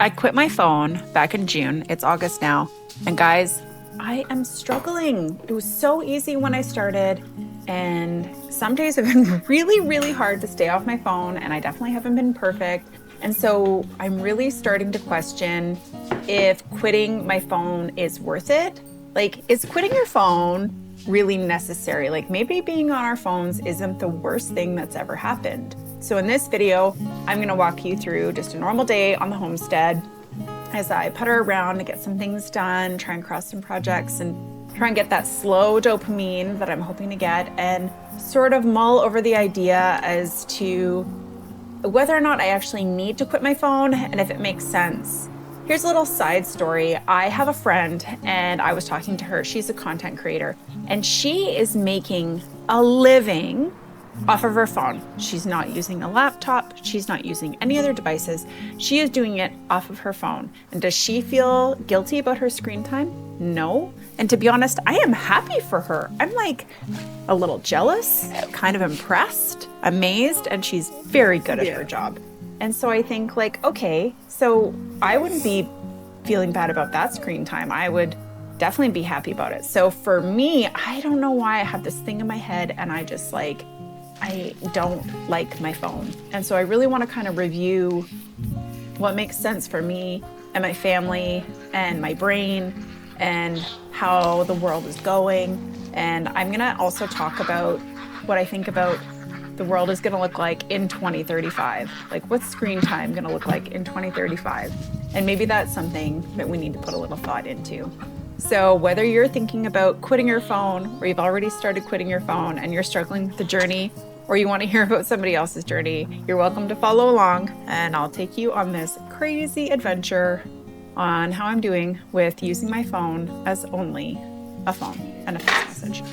I quit my phone back in June. It's August now. And guys, I am struggling. It was so easy when I started. And some days have been really, really hard to stay off my phone. And I definitely haven't been perfect. And so I'm really starting to question if quitting my phone is worth it. Like, is quitting your phone really necessary? Like, maybe being on our phones isn't the worst thing that's ever happened. So in this video, I'm gonna walk you through just a normal day on the homestead as I putter around to get some things done, try and cross some projects, and try and get that slow dopamine that I'm hoping to get, and sort of mull over the idea as to whether or not I actually need to quit my phone and if it makes sense. Here's a little side story. I have a friend and I was talking to her. She's a content creator and she is making a living off of her phone. She's not using a laptop. She's not using any other devices. She is doing it off of her phone. And does she feel guilty about her screen time? No. And to be honest, I am happy for her. I'm like a little jealous, kind of impressed, amazed, and she's very good at her job. And so I think like, okay, so I wouldn't be feeling bad about that screen time. I would definitely be happy about it. So for me, I don't know why I have this thing in my head and I just like, I don't like my phone. And so I really want to kind of review what makes sense for me and my family and my brain and how the world is going. And I'm going to also talk about what I think about the world is going to look like in 2035. Like, what's screen time going to look like in 2035? And maybe that's something that we need to put a little thought into. So whether you're thinking about quitting your phone or you've already started quitting your phone and you're struggling with the journey, or you want to hear about somebody else's journey, you're welcome to follow along and I'll take you on this crazy adventure on how I'm doing with using my phone as only a phone and a text message.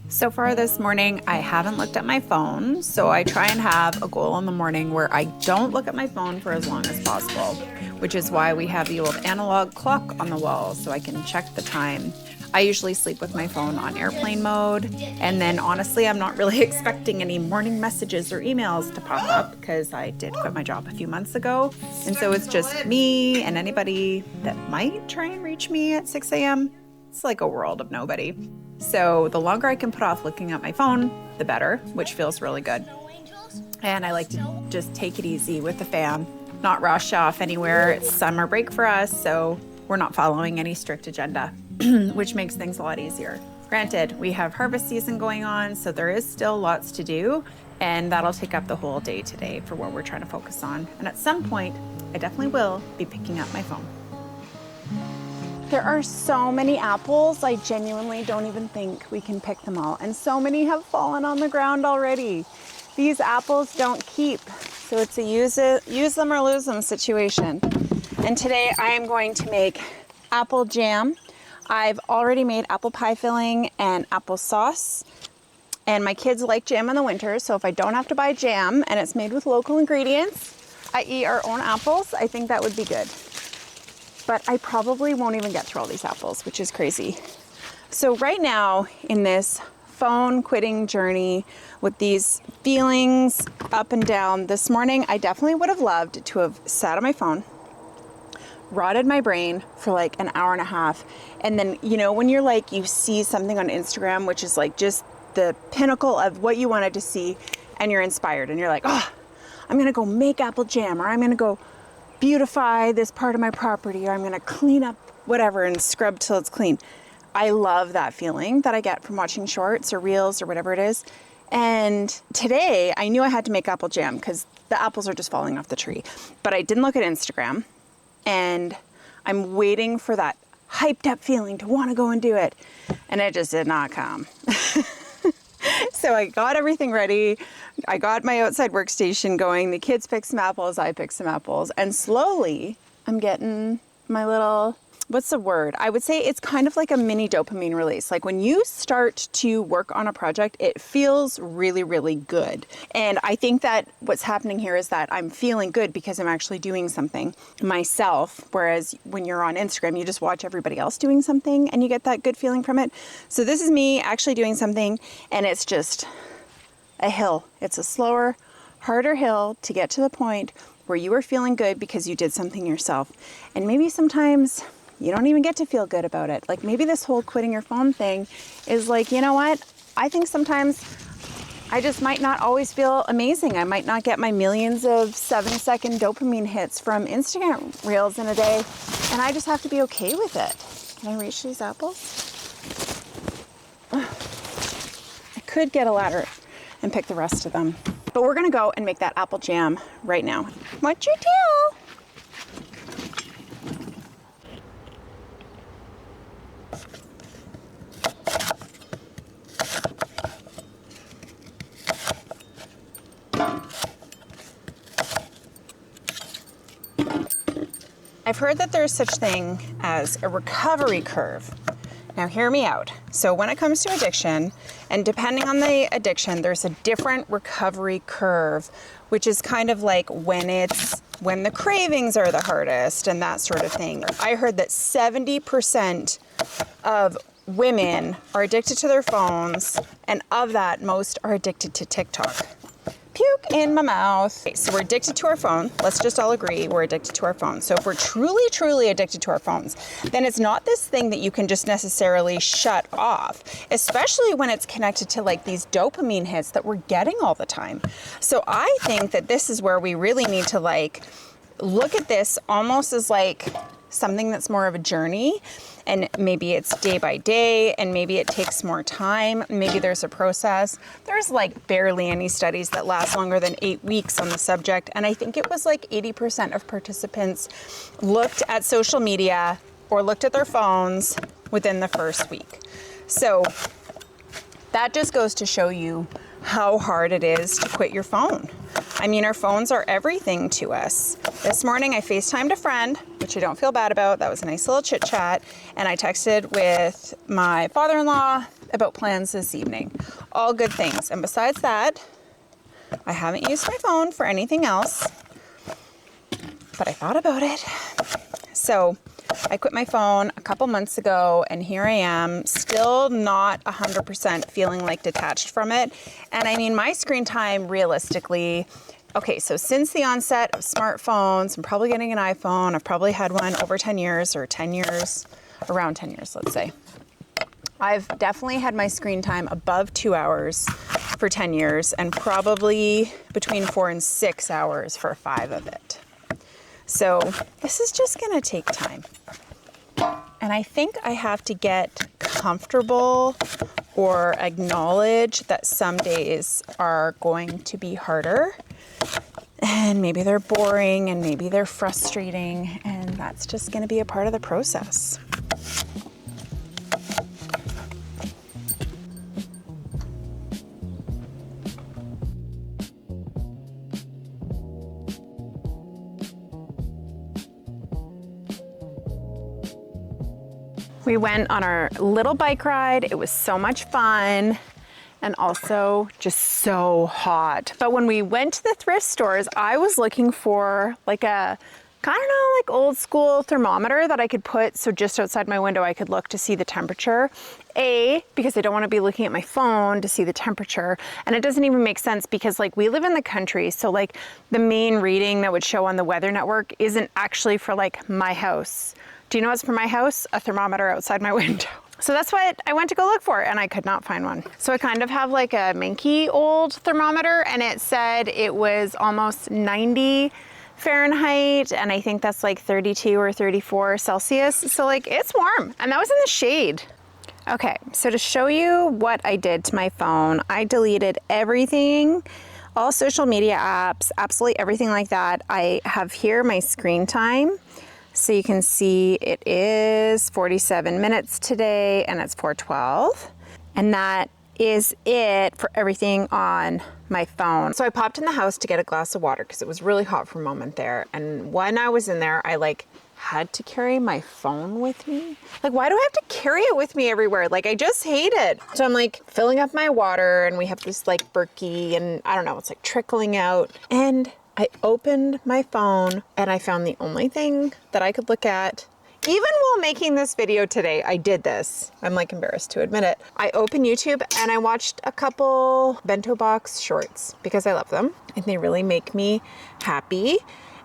So far this morning, I haven't looked at my phone, so I try and have a goal in the morning where I don't look at my phone for as long as possible, which is why we have the old analog clock on the wall so I can check the time. I usually sleep with my phone on airplane mode, and then honestly, I'm not really expecting any morning messages or emails to pop up because I did quit my job a few months ago, and so it's just me and anybody that might try and reach me at 6 a.m. It's like a world of nobody. So the longer I can put off looking at my phone, the better, which feels really good. And I like to just take it easy with the fam, not rush off anywhere. It's summer break for us, so we're not following any strict agenda, which makes things a lot easier. Granted, we have harvest season going on, so there is still lots to do, and that'll take up the whole day today for what we're trying to focus on. And at some point, I definitely will be picking up my phone. There are so many apples, I genuinely don't even think we can pick them all. And so many have fallen on the ground already. These apples don't keep, so it's a use them or lose them situation. And today I am going to make apple jam. I've already made apple pie filling and apple sauce. And my kids like jam in the winter, so if I don't have to buy jam and it's made with local ingredients, i.e. our own apples, I think that would be good. But I probably won't even get through all these apples, which is crazy. So right now in this phone quitting journey with these feelings up and down, this morning I definitely would have loved to have sat on my phone, rotted my brain for like an hour and a half. And then, you know, when you're like, you see something on Instagram, which is like just the pinnacle of what you wanted to see, and you're inspired and you're like, oh, I'm gonna go make apple jam, or I'm gonna go beautify this part of my property, or I'm gonna clean up whatever and scrub till it's clean. I love that feeling that I get from watching shorts or reels or whatever it is. And today I knew I had to make apple jam because the apples are just falling off the tree. But I didn't look at Instagram, and I'm waiting for that hyped up feeling to want to go and do it. And it just did not come. So I got everything ready. I got my outside workstation going. The kids picked some apples. I picked some apples. And slowly I'm getting my little, what's the word? I would say it's kind of like a mini dopamine release. Like when you start to work on a project, it feels really, really good. And I think that what's happening here is that I'm feeling good because I'm actually doing something myself. Whereas when you're on Instagram, you just watch everybody else doing something and you get that good feeling from it. So this is me actually doing something, and it's just a hill. It's a slower, harder hill to get to the point where you were feeling good because you did something yourself. And maybe sometimes you don't even get to feel good about it. Like maybe this whole quitting your phone thing is like, you know what? I think sometimes I just might not always feel amazing. I might not get my millions of 7-second dopamine hits from Instagram reels in a day, and I just have to be okay with it. Can I reach these apples? I could get a ladder and pick the rest of them. But we're gonna go and make that apple jam right now. What'd you do? I've heard that there's such thing as a recovery curve. Now hear me out. So when it comes to addiction, and depending on the addiction, there's a different recovery curve, which is kind of like when the cravings are the hardest and that sort of thing. I heard that 70% of women are addicted to their phones, and of that, most are addicted to TikTok. Puke in my mouth. Okay, so we're addicted to our phone. Let's just all agree we're addicted to our phone. So if we're truly, truly addicted to our phones, then it's not this thing that you can just necessarily shut off, especially when it's connected to like these dopamine hits that we're getting all the time. So I think that this is where we really need to like look at this almost as like something that's more of a journey, and maybe it's day by day, and maybe it takes more time. Maybe there's a process. There's like barely any studies that last longer than 8 weeks on the subject. And I think it was like 80% of participants looked at social media or looked at their phones within the first week. So that just goes to show you how hard it is to quit your phone. I mean, our phones are everything to us. This morning I FaceTimed a friend, which I don't feel bad about. That was a nice little chit chat. And I texted with my father-in-law about plans this evening. All good things. And besides that, I haven't used my phone for anything else, but I thought about it. So I quit my phone a couple months ago, and here I am, still not 100% feeling like detached from it. And I mean, my screen time realistically, okay, so since the onset of smartphones, I'm probably getting an iPhone. I've probably had one over 10 years or 10 years, around 10 years, let's say. I've definitely had my screen time above 2 hours for 10 years, and probably between 4 and 6 hours for 5 of it. So this is just gonna take time. And I think I have to get comfortable or acknowledge that some days are going to be harder, and maybe they're boring, and maybe they're frustrating, and that's just gonna be a part of the process. We went on our little bike ride. It was so much fun, and also just so hot. But when we went to the thrift stores, I was looking for like a, I don't know, like old school thermometer that I could put so just outside my window I could look to see the temperature. Because I don't want to be looking at my phone to see the temperature. And it doesn't even make sense because like we live in the country, so like the main reading that would show on the Weather Network isn't actually for like my house. Do you know what's for my house? A thermometer outside my window. So that's what I went to go look for, and I could not find one. So I kind of have like a manky old thermometer, and it said it was almost 90 Fahrenheit, and I think that's like 32 or 34 Celsius. So like it's warm, and that was in the shade. Okay, so to show you what I did to my phone, I deleted everything, all social media apps, absolutely everything like that. I have here my screen time. So you can see it is 47 minutes today, and it's 4:12. And that is it for everything on my phone. So I popped in the house to get a glass of water because it was really hot for a moment there. And when I was in there, I like had to carry my phone with me. Like, why do I have to carry it with me everywhere? Like, I just hate it. So I'm like filling up my water, and we have this like Berkey, and I don't know, it's like trickling out. And I opened my phone and I found the only thing that I could look at Even while making this video today, I did this. I'm like embarrassed to admit it. I opened YouTube and I watched a couple bento box shorts because I love them and they really make me happy.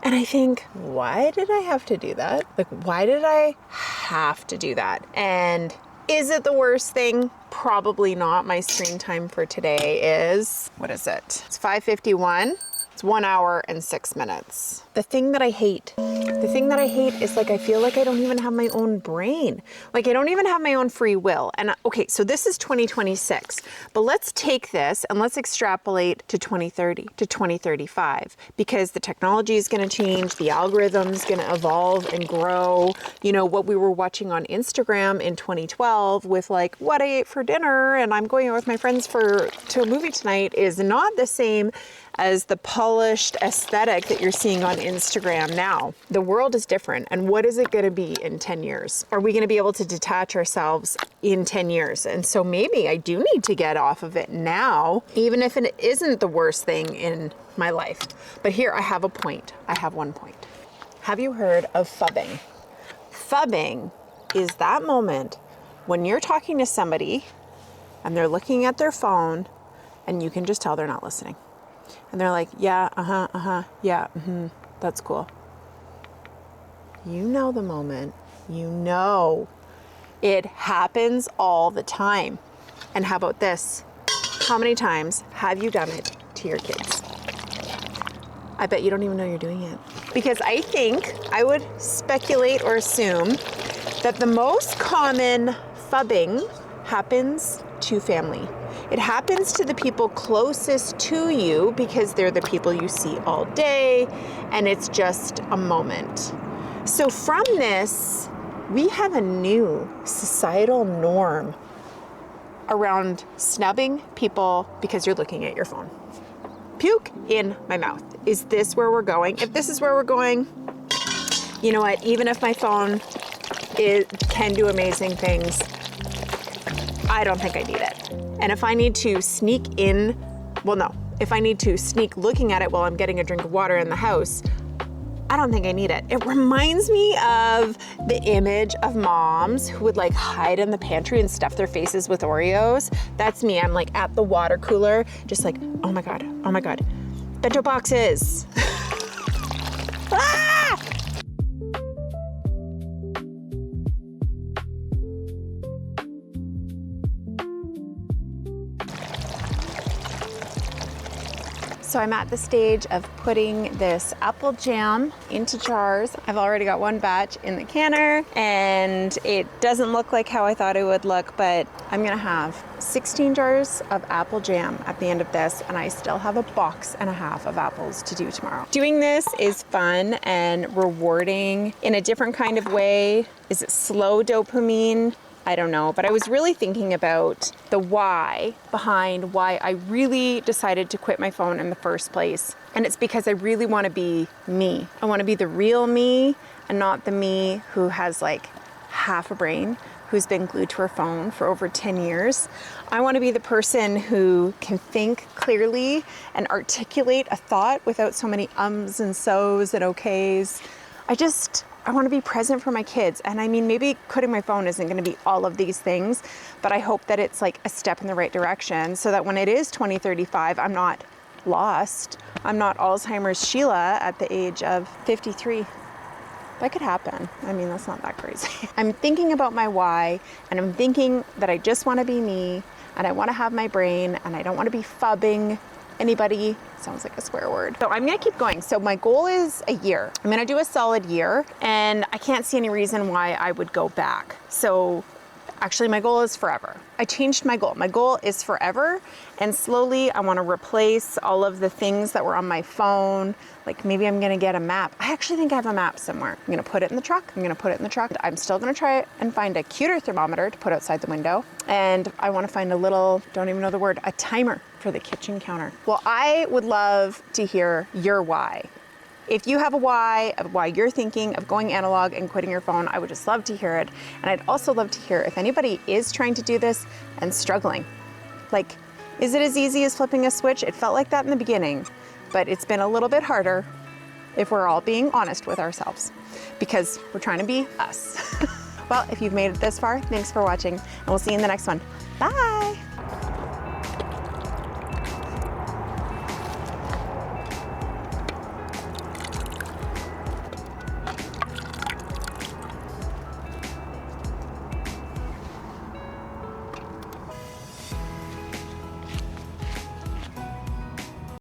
And I think, why did I have to do that? Like, why did I have to do that? And is it the worst thing? Probably not. My screen time for today is, what is it? It's 5:51. It's 1 hour and 6 minutes. The thing that I hate is like, I feel like I don't even have my own brain. Like I don't even have my own free will. And okay, so this is 2026, but let's take this and let's extrapolate to 2030, to 2035, because the technology is gonna change, the algorithm's gonna evolve and grow. You know, what we were watching on Instagram in 2012 with like what I ate for dinner and I'm going out with my friends to a movie tonight is not the same as the polished aesthetic that you're seeing on Instagram now. The world is different. And what is it gonna be in 10 years? Are we gonna be able to detach ourselves in 10 years? And so maybe I do need to get off of it now, even if it isn't the worst thing in my life. But here I have a point. I have one point. Have you heard of phubbing? Phubbing is that moment when you're talking to somebody and they're looking at their phone and you can just tell they're not listening. And they're like, yeah, yeah, that's cool. You know the moment, you know it happens all the time. And how about this? How many times have you done it to your kids? I bet you don't even know you're doing it. Because I think, I would speculate or assume that the most common phubbing happens to family. It happens to the people closest to you because they're the people you see all day and it's just a moment. So from this, we have a new societal norm around snubbing people because you're looking at your phone. Puke in my mouth. Is this where we're going? If this is where we're going, you know what? Even if my phone can do amazing things, I don't think I need it. And if I need to sneak in, well, no, if I need to sneak looking at it while I'm getting a drink of water in the house, I don't think I need it. It reminds me of the image of moms who would like hide in the pantry and stuff their faces with Oreos. That's me. I'm like at the water cooler, just like, oh my God, bento boxes. Ah! So I'm at the stage of putting this apple jam into jars. I've already got one batch in the canner and it doesn't look like how I thought it would look, but I'm gonna have 16 jars of apple jam at the end of this, and I still have a box and a half of apples to do tomorrow. Doing this is fun and rewarding in a different kind of way. Is it slow dopamine? I don't know, but I was really thinking about the why behind why I really decided to quit my phone in the first place. And it's because I really want to be me. I want to be the real me and not the me who has like half a brain, who's been glued to her phone for over 10 years. I want to be the person who can think clearly and articulate a thought without so many ums and so's and okays. I want to be present for my kids. And I mean, maybe quitting my phone isn't going to be all of these things, but I hope that it's like a step in the right direction so that when it is 2035, I'm not lost. I'm not Alzheimer's Sheila at the age of 53. That could happen. I mean, that's not that crazy. I'm thinking about my why, and I'm thinking that I just want to be me, and I want to have my brain, and I don't want to be phubbing anybody. Sounds like a swear word. So I'm gonna keep going. So my goal is a year. I'm gonna do a solid year, and I can't see any reason why I would go back. So actually my goal is forever. I changed my goal. My goal is forever, and slowly I wanna replace all of the things that were on my phone. Like maybe I'm gonna get a map. I actually think I have a map somewhere. I'm gonna put it in the truck. I'm still gonna try and find a cuter thermometer to put outside the window. And I wanna find a little, don't even know the word, a timer for the kitchen counter. Well, I would love to hear your why. If you have a why of why you're thinking of going analog and quitting your phone, I would just love to hear it. And I'd also love to hear if anybody is trying to do this and struggling. Like, is it as easy as flipping a switch? It felt like that in the beginning, but it's been a little bit harder. if we're all being honest with ourselves, because we're trying to be us. Well, if you've made it this far, thanks for watching, and we'll see you in the next one. Bye.